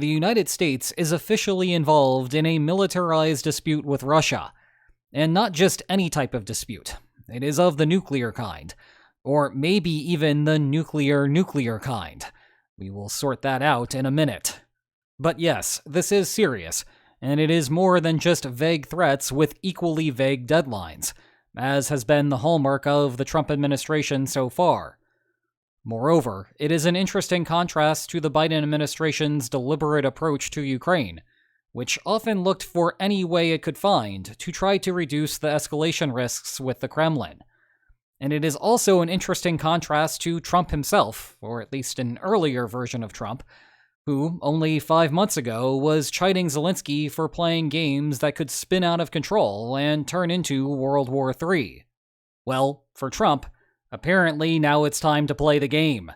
the United States is officially involved in a militarized dispute with Russia. And not just any type of dispute. It is of the nuclear kind. Or maybe even the nuclear kind. We will sort that out in a minute. But yes, this is serious, and it is more than just vague threats with equally vague deadlines, as has been the hallmark of the Trump administration so far. Moreover, it is an interesting contrast to the Biden administration's deliberate approach to Ukraine, which often looked for any way it could find to try to reduce the escalation risks with the Kremlin. And it is also an interesting contrast to Trump himself, or at least an earlier version of Trump, who, only 5 months ago, was chiding Zelensky for playing games that could spin out of control and turn into World War III. Well, for Trump, apparently now it's time to play the game.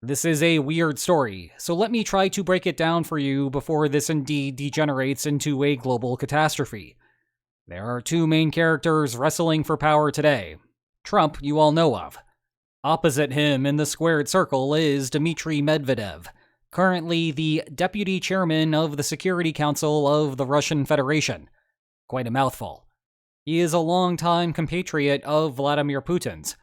This is a weird story, so let me try to break it down for you before this indeed degenerates into a global catastrophe. There are two main characters wrestling for power today. Trump, you all know of. Opposite him in the squared circle is Dmitry Medvedev, currently the deputy chairman of the Security Council of the Russian Federation. Quite a mouthful. He is a longtime compatriot of Vladimir Putin's,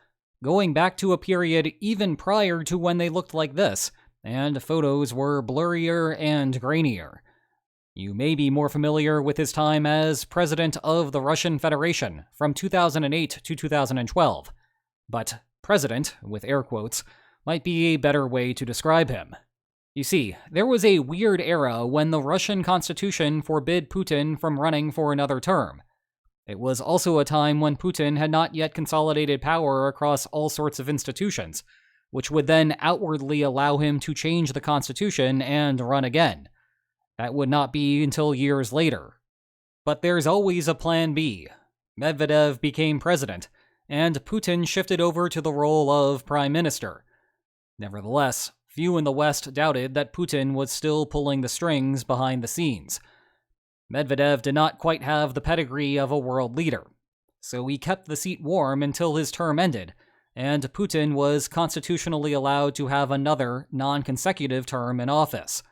going back to a period even prior to when they looked like this, and photos were blurrier and grainier. You may be more familiar with his time as president of the Russian Federation from 2008 to 2012, but president, with air quotes, might be a better way to describe him. You see, there was a weird era when the Russian constitution forbid Putin from running for another term. It was also a time when Putin had not yet consolidated power across all sorts of institutions, which would then outwardly allow him to change the constitution and run again. That would not be until years later. But there's always a plan B. Medvedev became president, and Putin shifted over to the role of prime minister. Nevertheless, few in the West doubted that Putin was still pulling the strings behind the scenes. Medvedev did not quite have the pedigree of a world leader, so he kept the seat warm until his term ended, and Putin was constitutionally allowed to have another non-consecutive term in office.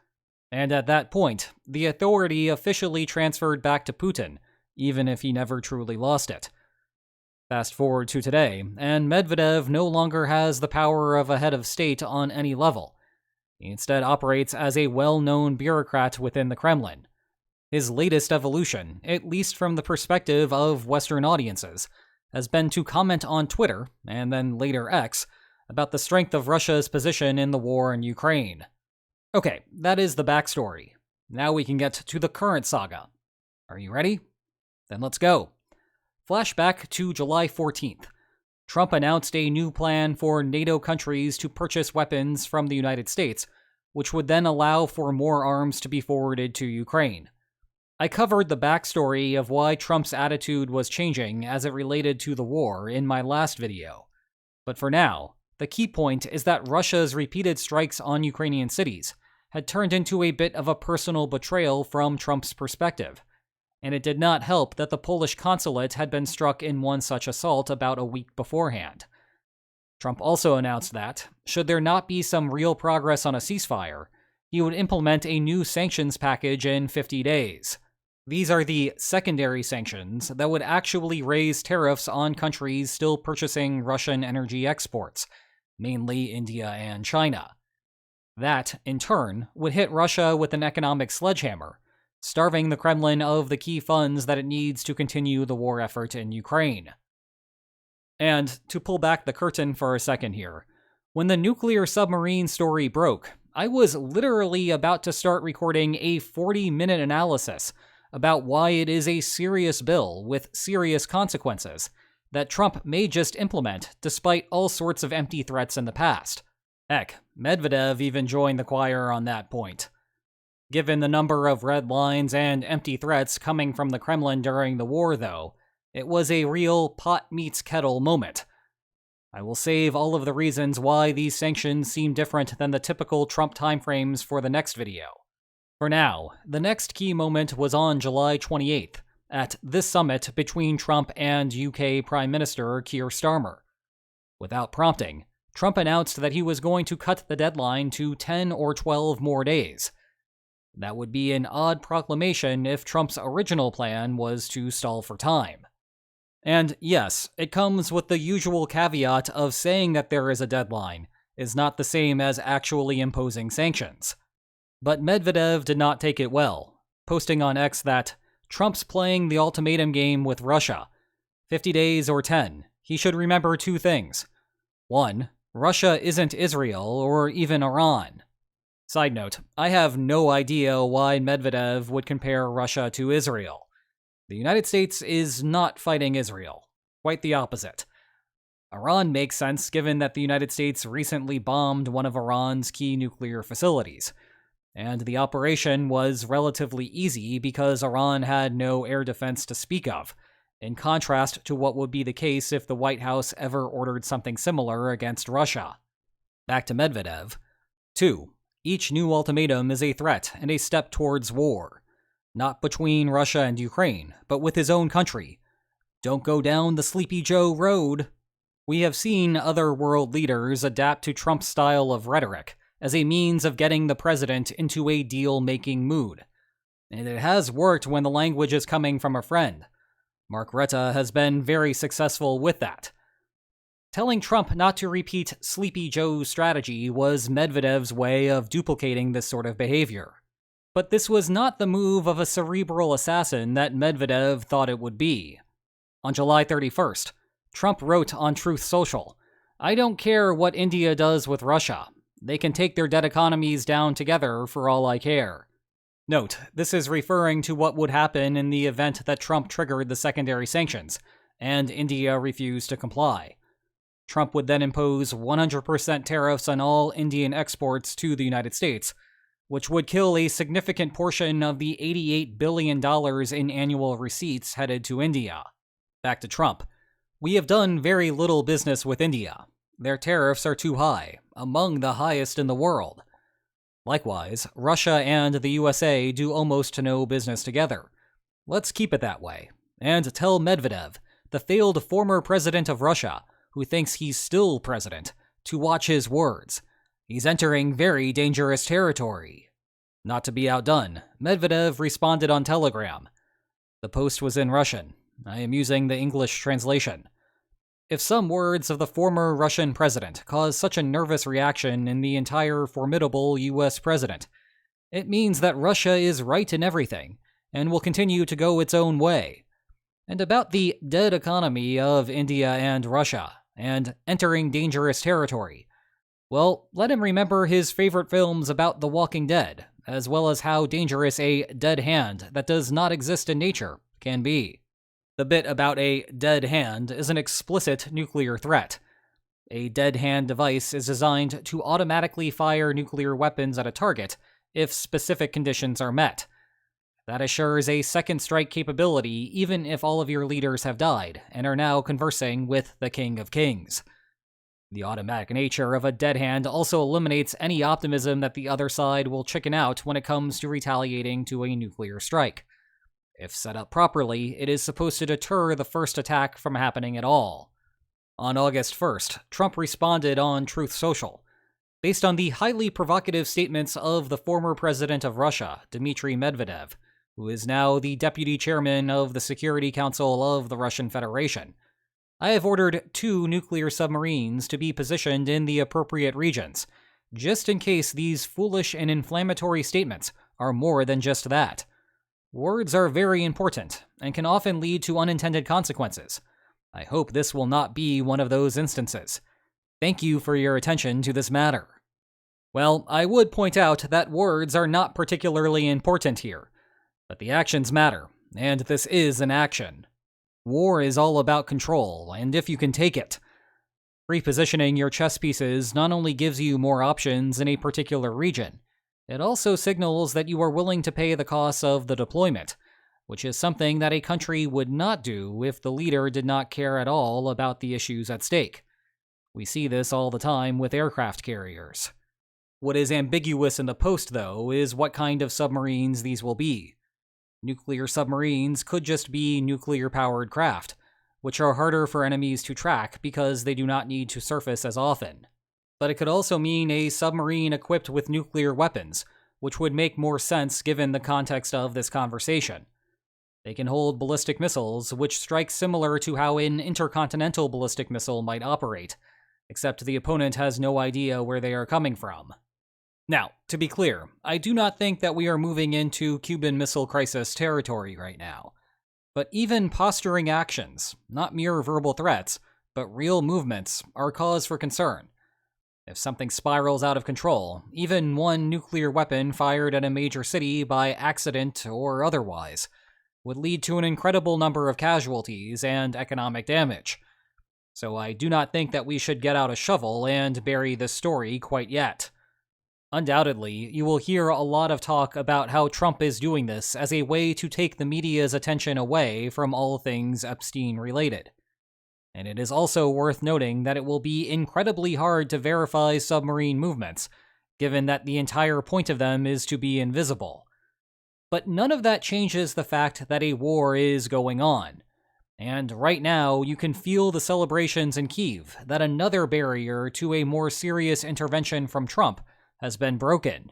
And at that point, the authority officially transferred back to Putin, even if he never truly lost it. Fast forward to today, and Medvedev no longer has the power of a head of state on any level. He instead operates as a well-known bureaucrat within the Kremlin. His latest evolution, at least from the perspective of Western audiences, has been to comment on Twitter, and then later X, about the strength of Russia's position in the war in Ukraine. Okay, that is the backstory. Now we can get to the current saga. Are you ready? Then let's go. Flashback to July 14th. Trump announced a new plan for NATO countries to purchase weapons from the United States, which would then allow for more arms to be forwarded to Ukraine. I covered the backstory of why Trump's attitude was changing as it related to the war in my last video. But for now, the key point is that Russia's repeated strikes on Ukrainian cities had turned into a bit of a personal betrayal from Trump's perspective, and it did not help that the Polish consulate had been struck in one such assault about a week beforehand. Trump also announced that, should there not be some real progress on a ceasefire, he would implement a new sanctions package in 50 days. These are the secondary sanctions that would actually raise tariffs on countries still purchasing Russian energy exports, mainly India and China. That, in turn, would hit Russia with an economic sledgehammer, starving the Kremlin of the key funds that it needs to continue the war effort in Ukraine. And to pull back the curtain for a second here, when the nuclear submarine story broke, I was literally about to start recording a 40-minute analysis about why it is a serious bill with serious consequences that Trump may just implement despite all sorts of empty threats in the past. Heck, Medvedev even joined the choir on that point. Given the number of red lines and empty threats coming from the Kremlin during the war, though, it was a real pot meets kettle moment. I will save all of the reasons why these sanctions seem different than the typical Trump timeframes for the next video. For now, the next key moment was on July 28th, at this summit between Trump and UK Prime Minister Keir Starmer. Without prompting, Trump announced that he was going to cut the deadline to 10 or 12 more days. That would be an odd proclamation if Trump's original plan was to stall for time. And yes, it comes with the usual caveat of saying that there is a deadline is not the same as actually imposing sanctions. But Medvedev did not take it well, posting on X that Trump's playing the ultimatum game with Russia. 50 days or 10, he should remember two things. 1. Russia isn't Israel or even Iran. Side note, I have no idea why Medvedev would compare Russia to Israel. The United States is not fighting Israel. Quite the opposite. Iran makes sense given that the United States recently bombed one of Iran's key nuclear facilities. And the operation was relatively easy because Iran had no air defense to speak of, in contrast to what would be the case if the White House ever ordered something similar against Russia. Back to Medvedev. 2. Each new ultimatum is a threat and a step towards war. Not between Russia and Ukraine, but with his own country. Don't go down the Sleepy Joe road. We have seen other world leaders adapt to Trump's style of rhetoric as a means of getting the president into a deal-making mood. And it has worked when the language is coming from a friend. Mark Rutte has been very successful with that. Telling Trump not to repeat Sleepy Joe's strategy was Medvedev's way of duplicating this sort of behavior. But this was not the move of a cerebral assassin that Medvedev thought it would be. On July 31st, Trump wrote on Truth Social, "I don't care what India does with Russia. They can take their dead economies down together for all I care." Note, this is referring to what would happen in the event that Trump triggered the secondary sanctions, and India refused to comply. Trump would then impose 100% tariffs on all Indian exports to the United States, which would kill a significant portion of the $88 billion in annual receipts headed to India. Back to Trump. We have done very little business with India. Their tariffs are too high, among the highest in the world. Likewise, Russia and the USA do almost no business together. Let's keep it that way. And tell Medvedev, the failed former president of Russia, who thinks he's still president, to watch his words. He's entering very dangerous territory. Not to be outdone, Medvedev responded on Telegram. The post was in Russian. I am using the English translation. If some words of the former Russian president cause such a nervous reaction in the entire formidable US president, it means that Russia is right in everything and will continue to go its own way. And about the dead economy of India and Russia, and entering dangerous territory, well, let him remember his favorite films about The Walking Dead, as well as how dangerous a dead hand that does not exist in nature can be. The bit about a dead hand is an explicit nuclear threat. A dead hand device is designed to automatically fire nuclear weapons at a target if specific conditions are met. That assures a second strike capability even if all of your leaders have died and are now conversing with the King of Kings. The automatic nature of a dead hand also eliminates any optimism that the other side will chicken out when it comes to retaliating to a nuclear strike. If set up properly, it is supposed to deter the first attack from happening at all. On August 1st, Trump responded on Truth Social. Based on the highly provocative statements of the former president of Russia, Dmitry Medvedev, who is now the deputy chairman of the Security Council of the Russian Federation, I have ordered 2 nuclear submarines to be positioned in the appropriate regions, just in case these foolish and inflammatory statements are more than just that. Words are very important and can often lead to unintended consequences. I hope this will not be one of those instances. Thank you for your attention to this matter. Well, I would point out that words are not particularly important here, but the actions matter, and this is an action. War is all about control, and if you can take it. Repositioning your chess pieces not only gives you more options in a particular region, it also signals that you are willing to pay the costs of the deployment, which is something that a country would not do if the leader did not care at all about the issues at stake. We see this all the time with aircraft carriers. What is ambiguous in the post, though, is what kind of submarines these will be. Nuclear submarines could just be nuclear-powered craft, which are harder for enemies to track because they do not need to surface as often. But it could also mean a submarine equipped with nuclear weapons, which would make more sense given the context of this conversation. They can hold ballistic missiles, which strikes similar to how an intercontinental ballistic missile might operate, except the opponent has no idea where they are coming from. Now, to be clear, I do not think that we are moving into Cuban Missile Crisis territory right now. But even posturing actions, not mere verbal threats, but real movements, are cause for concern. If something spirals out of control, even one nuclear weapon fired at a major city by accident or otherwise would lead to an incredible number of casualties and economic damage. So I do not think that we should get out a shovel and bury this story quite yet. Undoubtedly, you will hear a lot of talk about how Trump is doing this as a way to take the media's attention away from all things Epstein-related. And it is also worth noting that it will be incredibly hard to verify submarine movements, given that the entire point of them is to be invisible. But none of that changes the fact that a war is going on. And right now, you can feel the celebrations in Kyiv that another barrier to a more serious intervention from Trump has been broken.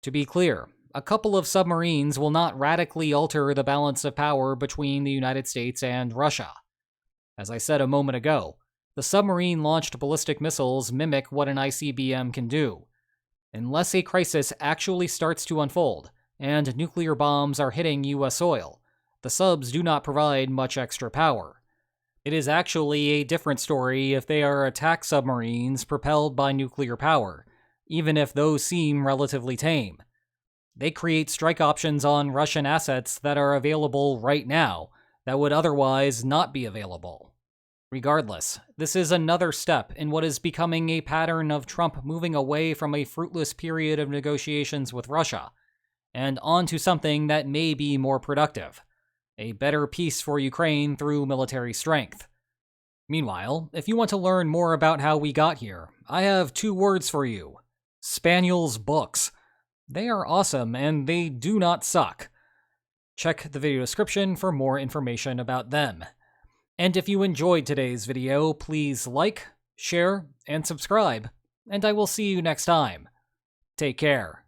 To be clear, a couple of submarines will not radically alter the balance of power between the United States and Russia. As I said a moment ago, the submarine-launched ballistic missiles mimic what an ICBM can do. Unless a crisis actually starts to unfold, and nuclear bombs are hitting US soil, the subs do not provide much extra power. It is actually a different story if they are attack submarines propelled by nuclear power, even if those seem relatively tame. They create strike options on Russian assets that are available right now that would otherwise not be available. Regardless, this is another step in what is becoming a pattern of Trump moving away from a fruitless period of negotiations with Russia and onto something that may be more productive, a better peace for Ukraine through military strength. Meanwhile, if you want to learn more about how we got here, I have 2 words for you: Spaniel's books. They are awesome and they do not suck. Check the video description for more information about them. And if you enjoyed today's video, please like, share, and subscribe, and I will see you next time. Take care.